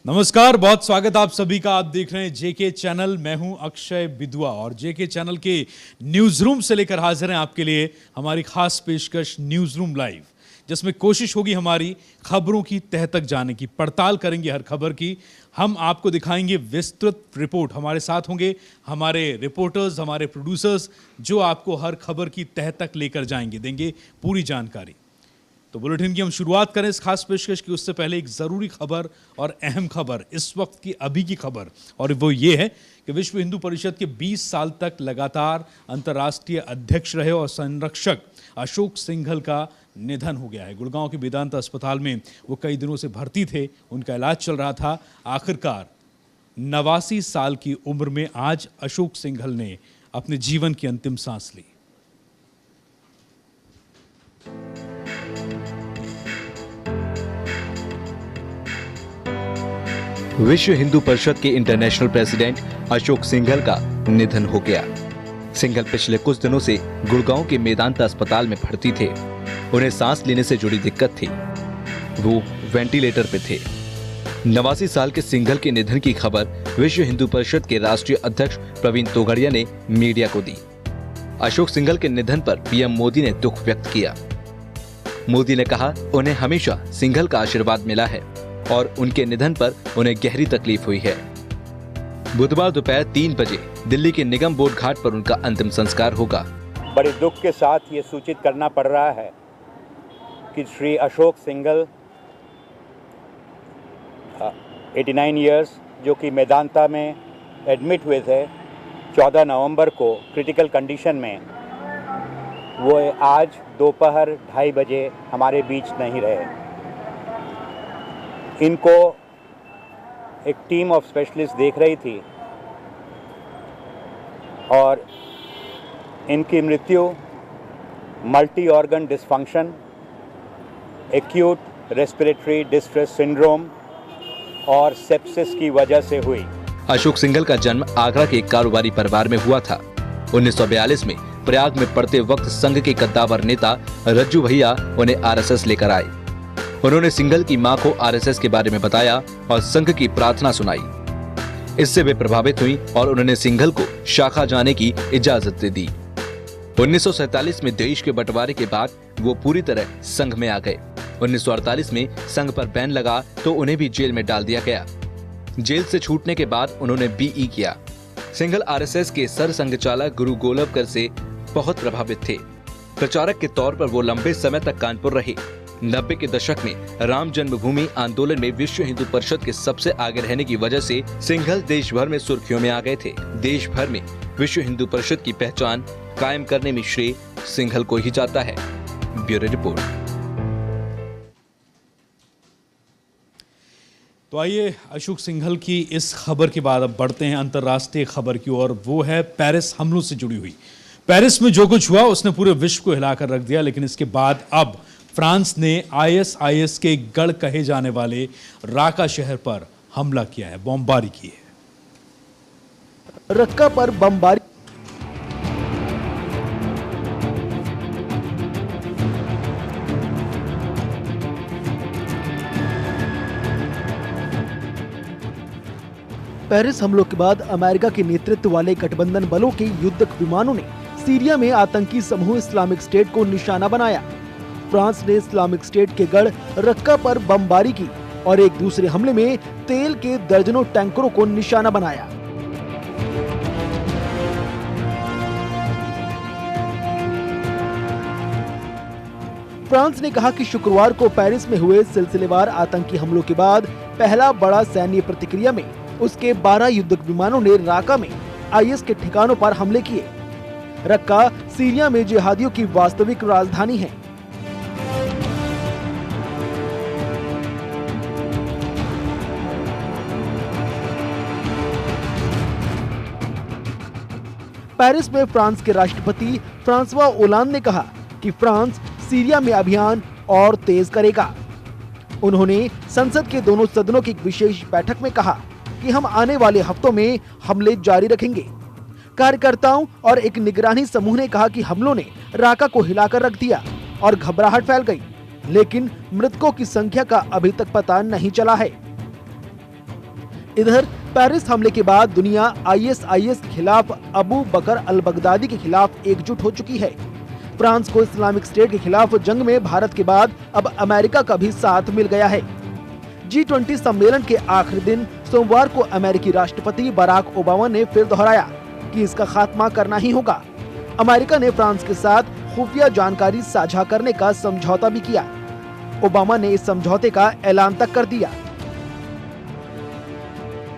नमस्कार, बहुत स्वागत आप सभी का। आप देख रहे हैं जेके चैनल। मैं हूं अक्षय बिदुआ और जेके चैनल के न्यूज रूम से लेकर हाजिर हैं आपके लिए हमारी खास पेशकश न्यूज रूम लाइव, जिसमें कोशिश होगी हमारी खबरों की तह तक जाने की। पड़ताल करेंगे हर खबर की, हम आपको दिखाएंगे विस्तृत रिपोर्ट। हमारे साथ होंगे हमारे रिपोर्टर्स, हमारे प्रोड्यूसर्स, जो आपको हर खबर की तह तक लेकर जाएंगे, देंगे पूरी जानकारी। तो बुलेटिन की हम शुरुआत करें इस खास पेशकश की, उससे पहले एक ज़रूरी खबर और अहम खबर, इस वक्त की अभी की खबर, और वो ये है कि विश्व हिंदू परिषद के 20 साल तक लगातार अंतर्राष्ट्रीय अध्यक्ष रहे और संरक्षक अशोक सिंघल का निधन हो गया है। गुड़गांव के वेदांता अस्पताल में वो कई दिनों से भर्ती थे, उनका इलाज चल रहा था। आखिरकार 89 साल की उम्र में आज अशोक सिंघल ने अपने जीवन की अंतिम सांस ली। विश्व हिंदू परिषद के इंटरनेशनल प्रेसिडेंट अशोक सिंघल का निधन हो गया। सिंघल पिछले कुछ दिनों से गुड़गांव के मेदांता अस्पताल में भर्ती थे। उन्हें सांस लेने से जुड़ी दिक्कत थी, वो वेंटिलेटर पे थे। 89 साल के सिंघल के निधन की खबर विश्व हिंदू परिषद के राष्ट्रीय अध्यक्ष प्रवीण तोगड़िया ने मीडिया को दी। अशोक सिंघल के निधन पर पीएम मोदी ने दुख व्यक्त किया। मोदी ने कहा, उन्हें हमेशा सिंघल का आशीर्वाद मिला है और उनके निधन पर उन्हें गहरी तकलीफ हुई है। बुधवार दोपहर 3 बजे दिल्ली के निगम बोर्ड घाट पर उनका अंतिम संस्कार होगा। बड़े दुख के साथ ये सूचित करना पड़ रहा है कि श्री अशोक सिंघल 89 इयर्स, जो कि मेदांता में एडमिट हुए थे 14 नवंबर को क्रिटिकल कंडीशन में, वो आज दोपहर 2:30 बजे हमारे बीच नहीं रहे। इनको एक टीम ऑफ स्पेशलिस्ट देख रही थी और इनकी मृत्यु multi organ dysfunction, acute respiratory distress syndrome और सेप्सिस की वजह से हुई। अशोक सिंघल का जन्म आगरा के एक कारोबारी परिवार में हुआ था। 1942 में प्रयाग में पढ़ते वक्त संघ के कद्दावर नेता रज्जू भैया उन्हें आरएसएस लेकर आए। उन्होंने सिंघल की मां को आरएसएस के बारे में बताया और संघ की प्रार्थना सुनाई। इससे वे प्रभावित हुई और उन्होंने सिंघल को शाखा जाने की इजाजत दे दी। 1947 में देश के बंटवारे के बाद वो पूरी तरह संघ में आ गए। 1948 में संघ पर बैन लगा तो उन्हें भी जेल में डाल दिया गया। जेल से छूटने के बाद उन्होंने बीई किया। सिंघल आरएसएस के सर संघचालक गुरु गोलवकर से बहुत प्रभावित थे। प्रचारक के तौर पर वो लंबे समय तक कानपुर रहे। 90 के दशक में राम जन्मभूमि आंदोलन में विश्व हिंदू परिषद के सबसे आगे रहने की वजह से सिंघल देश भर में सुर्खियों में आ गए थे। देश भर में विश्व हिंदू परिषद की पहचान कायम करने में श्रेय सिंघल को ही जाता है। Bureau report. तो आइए अशोक सिंघल की इस खबर के बाद अब बढ़ते हैं अंतर्राष्ट्रीय खबर की ओर। वो है पेरिस हमलों से जुड़ी हुई। पेरिस में जो कुछ हुआ उसने पूरे विश्व को हिलाकर रख दिया, लेकिन इसके बाद अब फ्रांस ने आईएसआईएस के गढ़ कहे जाने वाले राका शहर पर हमला किया है, बमबारी की है। रक्का पर बमबारी। पेरिस हमलों के बाद अमेरिका के नेतृत्व वाले गठबंधन बलों के युद्धक विमानों ने सीरिया में आतंकी समूह इस्लामिक स्टेट को निशाना बनाया। फ्रांस ने इस्लामिक स्टेट के गढ़ रक्का पर बमबारी की और एक दूसरे हमले में तेल के दर्जनों टैंकरों को निशाना बनाया। फ्रांस ने कहा कि शुक्रवार को पेरिस में हुए सिलसिलेवार आतंकी हमलों के बाद पहला बड़ा सैन्य प्रतिक्रिया में उसके 12 युद्धक विमानों ने राका में आईएस के ठिकानों पर हमले किए। रक्का सीरिया में जिहादियों की वास्तविक राजधानी है। पेरिस में फ्रांस के राष्ट्रपति फ्रांसवा ओलांद ने कहा कि फ्रांस सीरिया में अभियान और तेज करेगा। उन्होंने संसद के दोनों सदनों की एक विशेष बैठक में कहा कि हम आने वाले हफ्तों में हमले जारी रखेंगे। कार्यकर्ताओं और एक निगरानी समूह ने कहा कि हमलों ने राका को हिलाकर रख दिया और घबराहट फैल गई, लेकिन मृतकों की संख्या का अभी तक पता नहीं चला है। इधर पेरिस हमले के बाद दुनिया आईएसआईएस के खिलाफ अबू बकर अल बगदादी के खिलाफ एकजुट हो चुकी है। फ्रांस को इस्लामिक स्टेट के खिलाफ जंग में भारत के बाद अब अमेरिका का भी साथ मिल गया है। G20 सम्मेलन के आखिरी दिन सोमवार को अमेरिकी राष्ट्रपति बराक ओबामा ने फिर दोहराया कि इसका खात्मा करना ही होगा। अमेरिका ने फ्रांस के साथ खुफिया जानकारी साझा करने का समझौता भी किया। ओबामा ने इस समझौते का ऐलान तक कर दिया।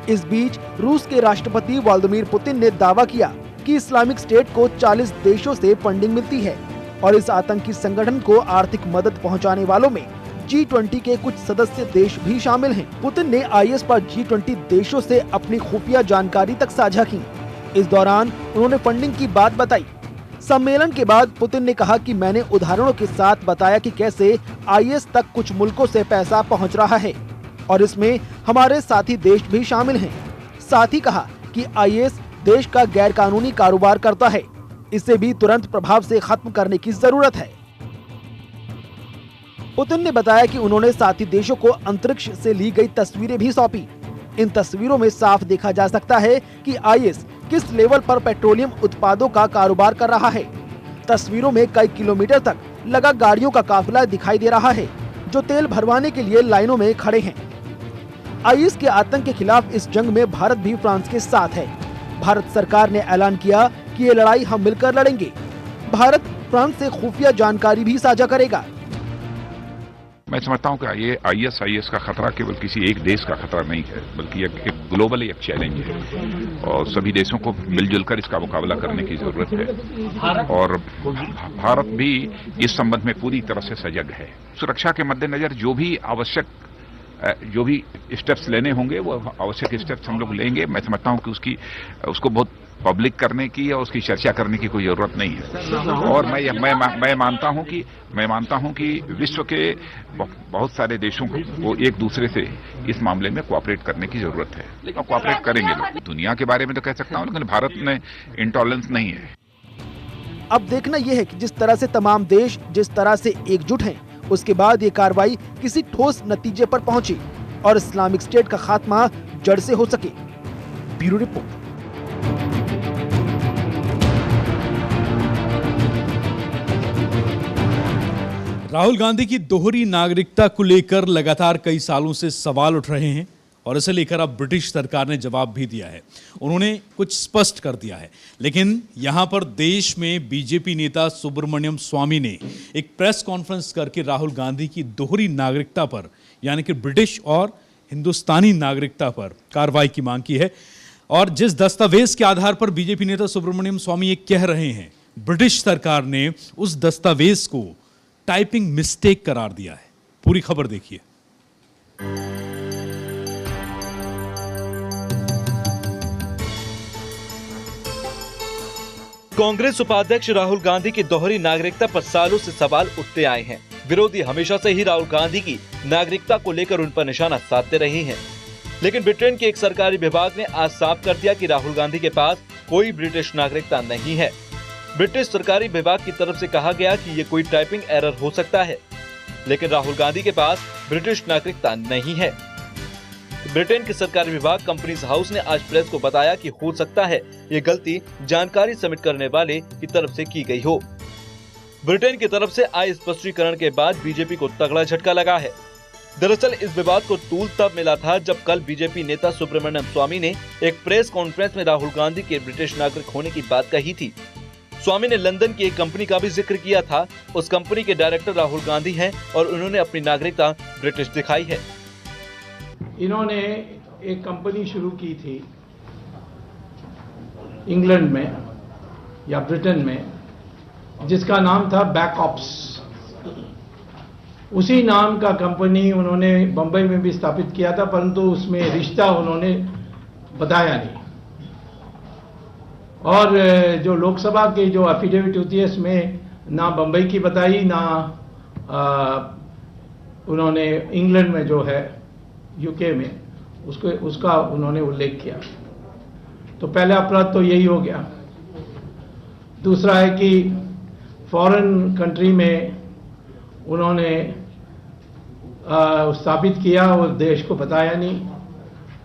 इस बीच रूस के राष्ट्रपति व्लादिमीर पुतिन ने दावा किया कि इस्लामिक स्टेट को 40 देशों से फंडिंग मिलती है और इस आतंकी संगठन को आर्थिक मदद पहुंचाने वालों में G20 के कुछ सदस्य देश भी शामिल हैं। पुतिन ने आईएस पर G20 देशों से अपनी खुफिया जानकारी तक साझा की। इस दौरान उन्होंने फंडिंग की बात बताई। सम्मेलन के बाद पुतिन ने कहा कि मैंने उदाहरणों के साथ बताया कि कैसे आईएस तक कुछ मुल्कों से पैसा पहुंच रहा है और इसमें हमारे साथी देश भी शामिल हैं। साथ ही कहा कि आईएस देश का गैर कानूनी कारोबार करता है, इसे भी तुरंत प्रभाव से खत्म करने की जरूरत है। पुतिन ने बताया कि उन्होंने साथी देशों को अंतरिक्ष से ली गई तस्वीरें भी सौंपी। इन तस्वीरों में साफ देखा जा सकता है कि आईएस किस लेवल पर पेट्रोलियम उत्पादों का कारोबार कर रहा है। तस्वीरों में कई किलोमीटर तक लगा गाड़ियों का काफिला दिखाई दे रहा है जो तेल भरवाने के लिए लाइनों में खड़े हैं। आईएस के आतंक के खिलाफ इस जंग में भारत भी फ्रांस के साथ है। भारत सरकार ने ऐलान किया कि ये लड़ाई हम मिलकर लड़ेंगे। भारत फ्रांस से खुफिया जानकारी भी साझा करेगा। मैं समझता हूं कि ये आईएस का खतरा केवल किसी एक देश का खतरा नहीं है, बल्कि एक ग्लोबल एक चैलेंज है और सभी देशों को मिलजुल कर इसका मुकाबला करने की जरूरत है। और भारत भी इस संबंध में पूरी तरह से सजग है। सुरक्षा के मद्देनजर जो भी स्टेप्स लेने होंगे वो आवश्यक स्टेप्स हम लोग लेंगे। मैं समझता हूं कि उसको बहुत पब्लिक करने की और उसकी चर्चा करने की कोई जरूरत नहीं है। और मैं मानता हूं कि विश्व के बहुत सारे देशों को एक दूसरे से इस मामले में कोऑपरेट करने की जरूरत है और कोऑपरेट करेंगे लोग। दुनिया के बारे में तो कह सकता हूं, लेकिन भारत में इंटॉलरेंस नहीं है। अब देखना यह है कि जिस तरह से तमाम देश जिस तरह से एकजुट हैं, उसके बाद ये कार्रवाई किसी ठोस नतीजे पर पहुंचे और इस्लामिक स्टेट का खात्मा जड़ से हो सके। Bureau report. राहुल गांधी की दोहरी नागरिकता को लेकर लगातार कई सालों से सवाल उठ रहे हैं और इसे लेकर अब ब्रिटिश सरकार ने जवाब भी दिया है। उन्होंने कुछ स्पष्ट कर दिया है, लेकिन यहां पर देश में बीजेपी नेता सुब्रमण्यम स्वामी ने एक प्रेस कॉन्फ्रेंस करके राहुल गांधी की दोहरी नागरिकता पर, यानी कि ब्रिटिश और हिंदुस्तानी नागरिकता पर कार्रवाई की मांग की है। और जिस दस्तावेज के आधार पर बीजेपी नेता सुब्रमण्यम स्वामी ये कह रहे हैं, ब्रिटिश सरकार ने उस दस्तावेज को टाइपिंग मिस्टेक करार दिया है। पूरी खबर देखिए। कांग्रेस उपाध्यक्ष राहुल गांधी की दोहरी नागरिकता पर सालों से सवाल उठते आए हैं। विरोधी हमेशा से ही राहुल गांधी की नागरिकता को लेकर उन पर निशाना साधते रहे हैं, लेकिन ब्रिटेन के एक सरकारी विभाग ने आज साफ कर दिया कि राहुल गांधी के पास कोई ब्रिटिश नागरिकता नहीं है। ब्रिटिश सरकारी विभाग की तरफ से कहा गया कि ये कोई टाइपिंग एरर हो सकता है, लेकिन राहुल गांधी के पास ब्रिटिश नागरिकता नहीं है। ब्रिटेन के सरकारी विभाग कंपनीज हाउस ने आज प्रेस को बताया कि हो सकता है ये गलती जानकारी सबमिट करने वाले की तरफ से की गई हो। ब्रिटेन की तरफ से आए स्पष्टीकरण के बाद बीजेपी को तगड़ा झटका लगा है। दरअसल इस विवाद को तूल तब मिला था जब कल बीजेपी नेता सुब्रमण्यम स्वामी ने एक प्रेस कॉन्फ्रेंस में राहुल गांधी के ब्रिटिश नागरिक होने की बात कही थी। स्वामी ने लंदन की एक कंपनी का भी जिक्र किया था। उस कंपनी के डायरेक्टर राहुल गांधी हैं और उन्होंने अपनी नागरिकता ब्रिटिश दिखाई है। इन्होंने एक कंपनी शुरू की थी इंग्लैंड में या ब्रिटेन में, जिसका नाम था बैकऑप्स। उसी नाम का कंपनी उन्होंने बंबई में भी स्थापित किया था, परंतु उसमें रिश्ता उन्होंने बताया नहीं। और जो लोकसभा की जो एफिडेविट होती है इसमें ना बंबई की बताई, ना उन्होंने इंग्लैंड में जो है यूके में उसका उन्होंने उल्लेख किया। तो पहला अपराध तो यही हो गया। दूसरा है कि फॉरेन कंट्री में उन्होंने स्थापित किया और देश को बताया नहीं।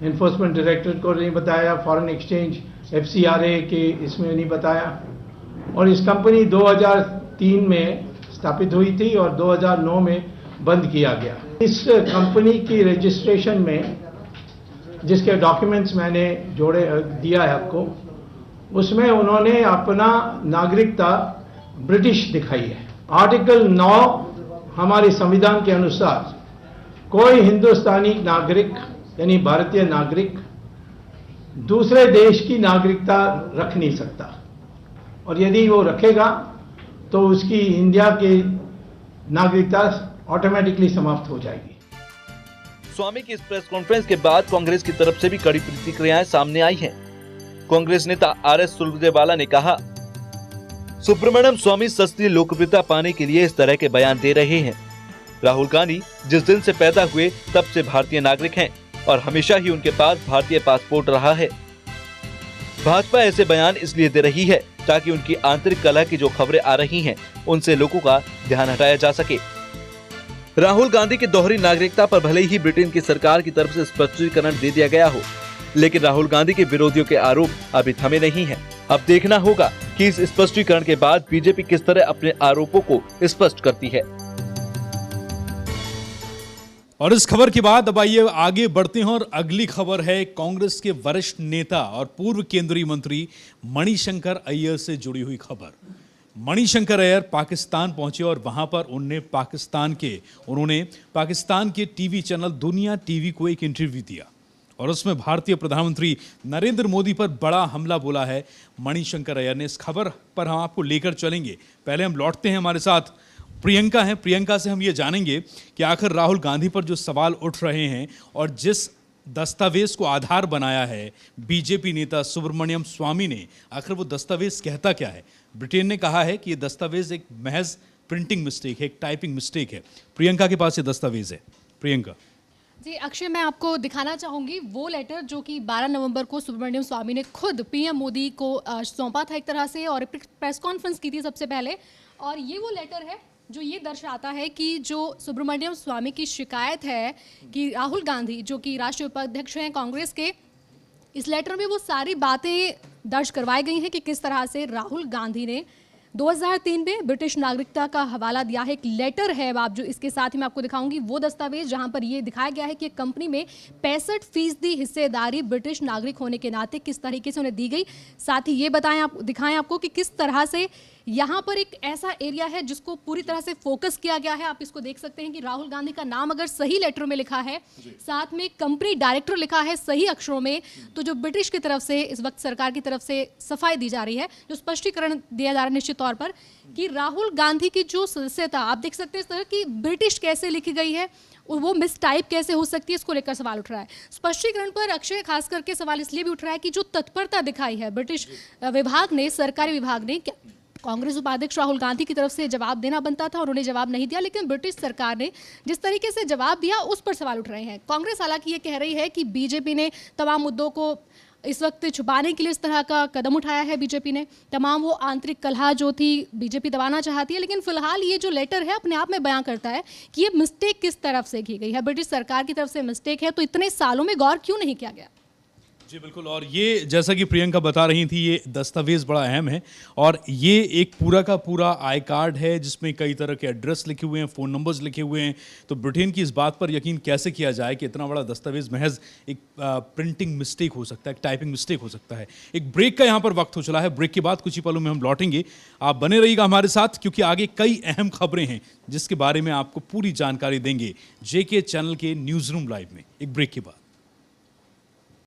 एनफोर्समेंट डायरेक्टरेट को नहीं बताया, फॉरेन एक्सचेंज FCRA के इसमें नहीं बताया। और इस कंपनी 2003 में स्थापित हुई थी और 2009 में बंद किया गया। इस कंपनी की रजिस्ट्रेशन में जिसके डॉक्यूमेंट्स मैंने दिया है आपको, उसमें उन्होंने अपना नागरिकता ब्रिटिश दिखाई है। आर्टिकल 9 हमारे संविधान के अनुसार कोई हिंदुस्तानी नागरिक यानी भारतीय नागरिक दूसरे देश की नागरिकता रख नहीं सकता, और यदि वो रखेगा तो उसकी इंडिया की नागरिकता ऑटोमेटिकली समाप्त हो जाएगी। स्वामी की इस प्रेस कॉन्फ्रेंस के बाद कांग्रेस की तरफ से भी कड़ी प्रतिक्रियाएं सामने आई हैं। कांग्रेस नेता RS सुरजेवाला ने कहा, सुब्रमण्यम स्वामी सस्ती लोकप्रियता पाने के लिए इस तरह के बयान दे रहे हैं। राहुल गांधी जिस दिन से पैदा हुए तब से भारतीय नागरिक हैं और हमेशा ही उनके पास भारतीय पासपोर्ट रहा है। भाजपा ऐसे बयान इसलिए दे रही है ताकि उनकी आंतरिक कलह की जो खबरें आ रही हैं, उनसे लोगों का ध्यान हटाया जा सके। राहुल गांधी की दोहरी नागरिकता पर भले ही ब्रिटेन की सरकार की तरफ से स्पष्टीकरण दे दिया गया हो, लेकिन राहुल गांधी के विरोधियों के आरोप अभी थमे नहीं हैं। अब देखना होगा कि इस स्पष्टीकरण के बाद बीजेपी किस तरह अपने आरोपों को स्पष्ट करती है। और इस खबर के बाद अब आइए आगे बढ़ते हैं और अगली खबर है कांग्रेस के वरिष्ठ नेता और पूर्व केंद्रीय मंत्री मणिशंकर अय्यर से जुड़ी हुई खबर। मणिशंकर अय्यर पाकिस्तान पहुंचे और वहां पर उन्होंने पाकिस्तान के टीवी चैनल दुनिया टीवी को एक इंटरव्यू दिया और उसमें भारतीय प्रधानमंत्री नरेंद्र मोदी पर बड़ा हमला बोला है मणिशंकर अय्यर ने। इस खबर पर हम आपको लेकर चलेंगे। पहले हम लौटते हैं, हमारे साथ प्रियंका हैं। प्रियंका से हम ये जानेंगे कि आखिर राहुल गांधी पर जो सवाल उठ रहे हैं और जिस दस्तावेज को आधार बनाया है बीजेपी नेता सुब्रमण्यम स्वामी ने, आखिर वो दस्तावेज कहता क्या है? ब्रिटेन ने कहा है कि ये दस्तावेज एक महज प्रिंटिंग मिस्टेक है, एक टाइपिंग मिस्टेक है। प्रियंका के पास ये दस्तावेज है। प्रियंका जी अक्षय, मैं आपको दिखाना चाहूँगी वो लेटर जो कि 12 नवंबर को सुब्रमण्यम स्वामी ने खुद PM मोदी को सौंपा था एक तरह से, और प्रेस कॉन्फ्रेंस की थी सबसे पहले। और ये वो लेटर है जो ये दर्शाता है कि जो सुब्रमण्यम स्वामी की शिकायत है कि राहुल गांधी जो कि राष्ट्रीय उपाध्यक्ष हैं कांग्रेस के, इस लेटर में वो सारी बातें दर्ज करवाई गई हैं कि किस तरह से राहुल गांधी ने 2003 में ब्रिटिश नागरिकता का हवाला दिया है। एक लेटर है, आप जो इसके साथ ही मैं आपको दिखाऊंगी वो दस्तावेज जहां पर ये दिखाया गया है कि कंपनी में 65% हिस्सेदारी ब्रिटिश नागरिक होने के नाते किस तरीके से उन्हें दी गई। साथ ही ये दिखाएं आपको कि किस तरह से यहाँ पर एक ऐसा एरिया है जिसको पूरी तरह से फोकस किया गया है। आप इसको देख सकते हैं कि राहुल गांधी का नाम अगर सही लेटर में लिखा है, साथ में कंपनी डायरेक्टर लिखा है सही अक्षरों में, तो जो ब्रिटिश की तरफ से इस वक्त सरकार की तरफ से सफाई दी जा रही है, जो स्पष्टीकरण दिया जा रहा है निश्चित तौर पर कि राहुल गांधी की जो सदस्यता आप देख सकते हैं इस तरह की ब्रिटिश कैसे लिखी गई है और वो मिस टाइप कैसे हो सकती है, इसको लेकर सवाल उठ रहा है। स्पष्टीकरण पर अक्षय खास करके सवाल इसलिए भी उठ रहा है कि जो तत्परता दिखाई है ब्रिटिश विभाग ने, सरकारी विभाग ने, कांग्रेस उपाध्यक्ष राहुल गांधी की तरफ से जवाब देना बनता था, उन्होंने जवाब नहीं दिया, लेकिन ब्रिटिश सरकार ने जिस तरीके से जवाब दिया उस पर सवाल उठ रहे हैं। कांग्रेस हालांकि ये कह रही है कि बीजेपी ने तमाम मुद्दों को इस वक्त छुपाने के लिए इस तरह का कदम उठाया है। बीजेपी ने तमाम वो आंतरिक कलह जो थी बीजेपी दबाना चाहती है, लेकिन फिलहाल ये जो लेटर है अपने आप में बयां करता है कि ये मिस्टेक किस तरफ से की गई है, ब्रिटिश सरकार की तरफ से मिस्टेक है, तो इतने सालों में गौर क्यों नहीं किया गया। जी बिल्कुल, और ये जैसा कि प्रियंका बता रही थी, ये दस्तावेज बड़ा अहम है और ये एक पूरा का पूरा आई कार्ड है जिसमें कई तरह के एड्रेस लिखे हुए हैं, फ़ोन नंबर्स लिखे हुए हैं। तो ब्रिटेन की इस बात पर यकीन कैसे किया जाए कि इतना बड़ा दस्तावेज महज एक प्रिंटिंग मिस्टेक हो सकता है, एक टाइपिंग मिस्टेक हो सकता है। एक ब्रेक का यहाँ पर वक्त हो चला है। ब्रेक के बाद कुछ ही पलों में हम लौटेंगे। आप बने रहिएगा हमारे साथ क्योंकि आगे कई अहम खबरें हैं जिसके बारे में आपको पूरी जानकारी देंगे JK चैनल के न्यूज़ रूम लाइव में, एक ब्रेक के बाद।